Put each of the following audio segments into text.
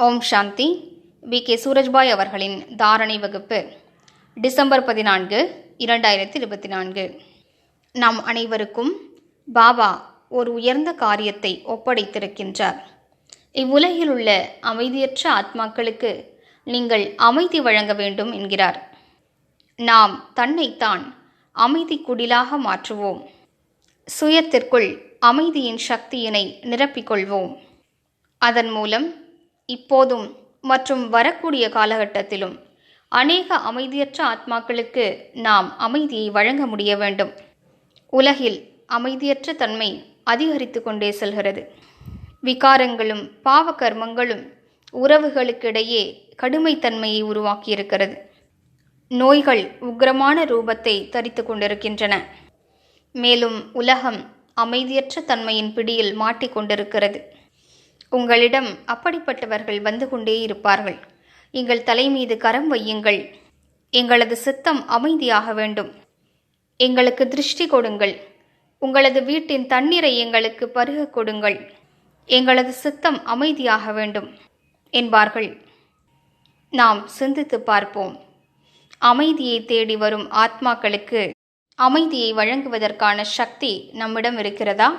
ஓம் சாந்தி. K Surajbhai அவர்களின் தாரணை வகுப்பு டிசம்பர் 14, 2024. நாம் அனைவருக்கும் பாபா ஒரு உயர்ந்த காரியத்தை ஒப்படைத்திருக்கின்றார். இவ்வுலகில் உள்ள அமைதியற்ற ஆத்மாக்களுக்கு நீங்கள் அமைதி வழங்க வேண்டும் என்கிறார். நாம் தன்னைத்தான் அமைதி குடிலாக மாற்றுவோம். சுயத்திற்குள் அமைதியின் சக்தியினை நிரப்பிக்கொள்வோம். அதன் மூலம் இப்போதும் மற்றும் வரக்கூடிய காலகட்டத்திலும் அநேக அமைதியற்ற ஆத்மாக்களுக்கு நாம் அமைதியை வழங்க முடிய வேண்டும். உலகில் அமைதியற்ற தன்மை அதிகரித்து கொண்டே செல்கிறது. விகாரங்களும் பாவ கர்மங்களும் உறவுகளுக்கிடையே கடுமைத்தன்மையை உருவாக்கியிருக்கிறது. நோய்கள் உக்கிரமான ரூபத்தை தரித்து கொண்டிருக்கின்றன. மேலும் உலகம் அமைதியற்ற தன்மையின் பிடியில் மாட்டிக்கொண்டிருக்கிறது. உங்களிடம் அப்படிப்பட்டவர்கள் வந்து கொண்டே இருப்பார்கள். எங்கள் தலை மீது கரம் வையுங்கள், எங்களது சித்தம் அமைதியாக வேண்டும், எங்களுக்கு திருஷ்டி கொடுங்கள், உங்களது வீட்டின் தண்ணீரை எங்களுக்கு பருக கொடுங்கள், எங்களது சித்தம் அமைதியாக வேண்டும் என்பார்கள். நாம் சிந்தித்து பார்ப்போம். அமைதியை தேடி வரும் ஆத்மாக்களுக்கு அமைதியை வழங்குவதற்கான சக்தி நம்மிடம் இருக்கிறதா?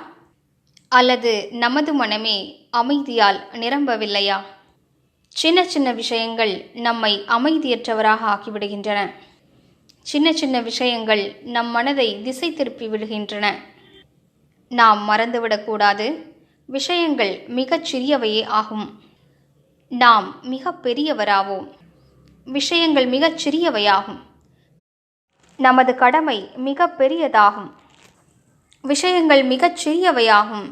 அல்லது நமது மனமே அமைதியால் நிரம்பவில்லையா? சின்ன சின்ன விஷயங்கள் நம்மை அமைதியற்றவராக ஆக்கிவிடுகின்றன. சின்ன சின்ன விஷயங்கள் நம் மனதை திசை திருப்பி விடுகின்றன. நாம் மறந்துவிடக்கூடாது, விஷயங்கள் மிகச் சிறியவையே ஆகும். நாம் மிக பெரியவராவோம். விஷயங்கள் மிகச் சிறியவையாகும். நமது கடமை மிக பெரியதாகும். விஷயங்கள் மிகச் சிறியவையாகும்.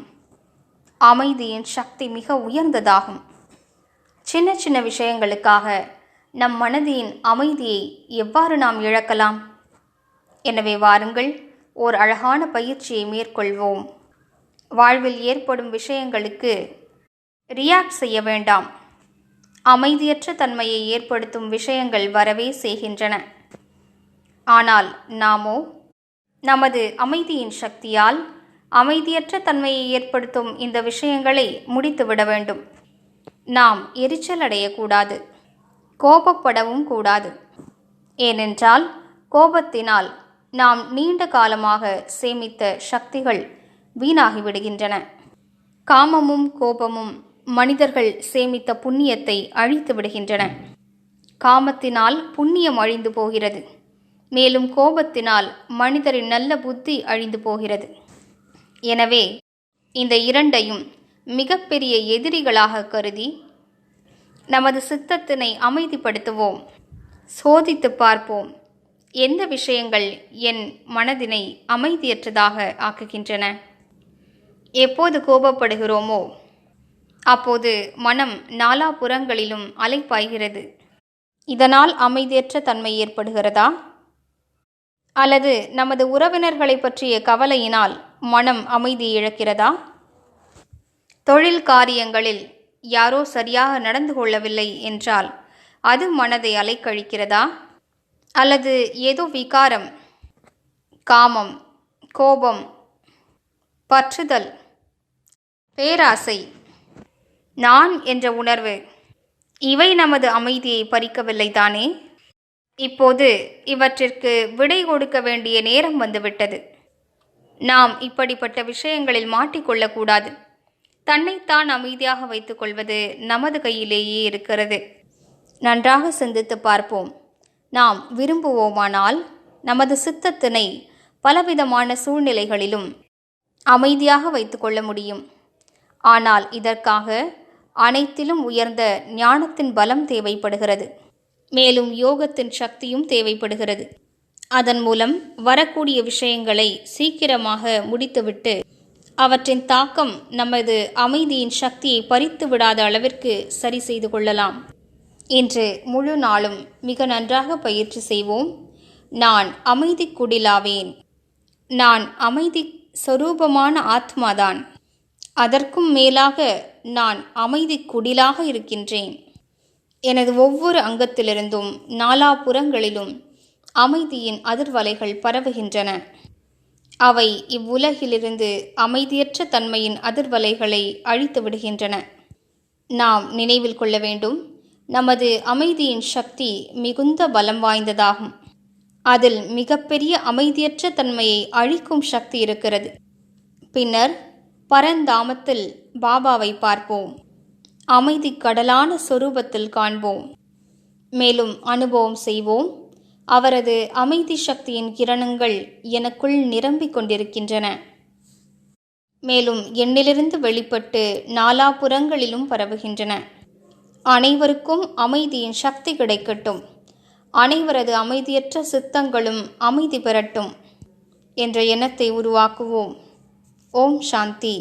அமைதியின் சக்தி மிக உயர்ந்ததாகும். சின்ன சின்ன விஷயங்களுக்காக நம் மனதின் அமைதியை எவ்வாறு நாம் இழக்கலாம்? எனவே வாருங்கள், ஓர் அழகான பயிற்சியை மேற்கொள்வோம். வாழ்வில் ஏற்படும் விஷயங்களுக்கு ரியாக்ட் செய்ய வேண்டாம். அமைதியற்ற தன்மையை ஏற்படுத்தும் விஷயங்கள் வரவே செய்கின்றன. ஆனால் நாமோ நமது அமைதியின் சக்தியால் அமைதியற்ற தன்மையை ஏற்படுத்தும் இந்த விஷயங்களை முடித்துவிட வேண்டும். நாம் எரிச்சல் அடையக்கூடாது, கோபப்படவும் கூடாது. ஏனென்றால் கோபத்தினால் நாம் நீண்ட காலமாக சேமித்த சக்திகள் வீணாகிவிடுகின்றன. காமமும் கோபமும் மனிதர்கள் சேமித்த புண்ணியத்தை அழித்து விடுகின்றன. காமத்தினால் புண்ணியம் அழிந்து போகிறது. மேலும் கோபத்தினால் மனிதரின் நல்ல புத்தி அழிந்து போகிறது. எனவே இந்த இரண்டையும் மிகப்பெரிய எதிரிகளாக கருதி நமது சித்தத்தினை அமைதிப்படுத்துவோம். சோதித்து பார்ப்போம், எந்த விஷயங்கள் என் மனதினை அமைதியற்றதாக ஆக்குகின்றன. எப்போது கோபப்படுகிறோமோ அப்போது மனம் நாலாபுறங்களிலும் அலைப்பாய்கிறது. இதனால் அமைதியற்ற தன்மை ஏற்படுகிறதா? அல்லது நமது உறவினர்களை பற்றிய கவலையினால் மனம் அமைதி இழக்கிறதா? தொழில் காரியங்களில் யாரோ சரியாக நடந்து கொள்ளவில்லை என்றால் அது மனதை அலைக்கழிக்கிறதா? அல்லது ஏதோ விகாரம், காமம், கோபம், பற்றுதல், பேராசை, நான் என்ற உணர்வு, இவை நமது அமைதியை பறிக்கவில்லை தானே? இப்போது இவற்றிற்கு விடை கொடுக்க வேண்டிய நேரம் வந்துவிட்டது. நாம் இப்படிப்பட்ட விஷயங்களில் மாட்டிக்கொள்ளக்கூடாது. தன்னைத்தான் அமைதியாக வைத்துக் கொள்வது நமது கையிலேயே இருக்கிறது. நன்றாக சிந்தித்து பார்ப்போம். நாம் விரும்புவோமானால் நமது சித்தத்தினை பலவிதமான சூழ்நிலைகளிலும் அமைதியாக வைத்துக் கொள்ள முடியும். ஆனால் இதற்காக அனைத்திலும் உயர்ந்த ஞானத்தின் பலம் தேவைப்படுகிறது. மேலும் யோகத்தின் சக்தியும் தேவைப்படுகிறது. அதன் மூலம் வரக்கூடிய விஷயங்களை சீக்கிரமாக முடித்துவிட்டு அவற்றின் தாக்கம் நமது அமைதியின் சக்தியை பறித்து விடாத அளவிற்கு சரி செய்து கொள்ளலாம். இன்று முழு நாளும் மிக நன்றாக பயிற்சி செய்வோம். நான் அமைதி குடிலாவேன். நான் அமைதி சொரூபமான ஆத்மாதான். அதற்கும் மேலாக நான் அமைதி குடிலாக இருக்கின்றேன். எனது ஒவ்வொரு அங்கத்திலிருந்தும் நாலாபுறங்களிலும் அமைதியின் அதிர்வலைகள் பரவுகின்றன. அவை இவ்வுலகிலிருந்து அமைதியற்ற தன்மையின் அதிர்வலைகளை அழித்து விடுகின்றன. நாம் நினைவில் கொள்ள வேண்டும், நமது அமைதியின் சக்தி மிகுந்த பலம் வாய்ந்ததாகும். அதில் மிகப்பெரிய அமைதியற்ற தன்மையை அழிக்கும் சக்தி இருக்கிறது. பின்னர் பரந்தாமத்தில் பாபாவை பார்ப்போம். அமைதி கடலான சொரூபத்தில் காண்போம். மேலும் அனுபவம் செய்வோம். அவரது அமைதி சக்தியின் கிரணங்கள் எனக்குள் நிரம்பிக் கொண்டிருக்கின்றன. மேலும் என்னிலிருந்து வெளிப்பட்டு நாலாபுறங்களிலும் பரவுகின்றன. அனைவருக்கும் அமைதியின் சக்தி கிடைக்கட்டும். அனைவரது அமைதியற்ற சித்தங்களும் அமைதி பெறட்டும் என்ற எண்ணத்தை உருவாக்குவோம். ஓம் சாந்தி.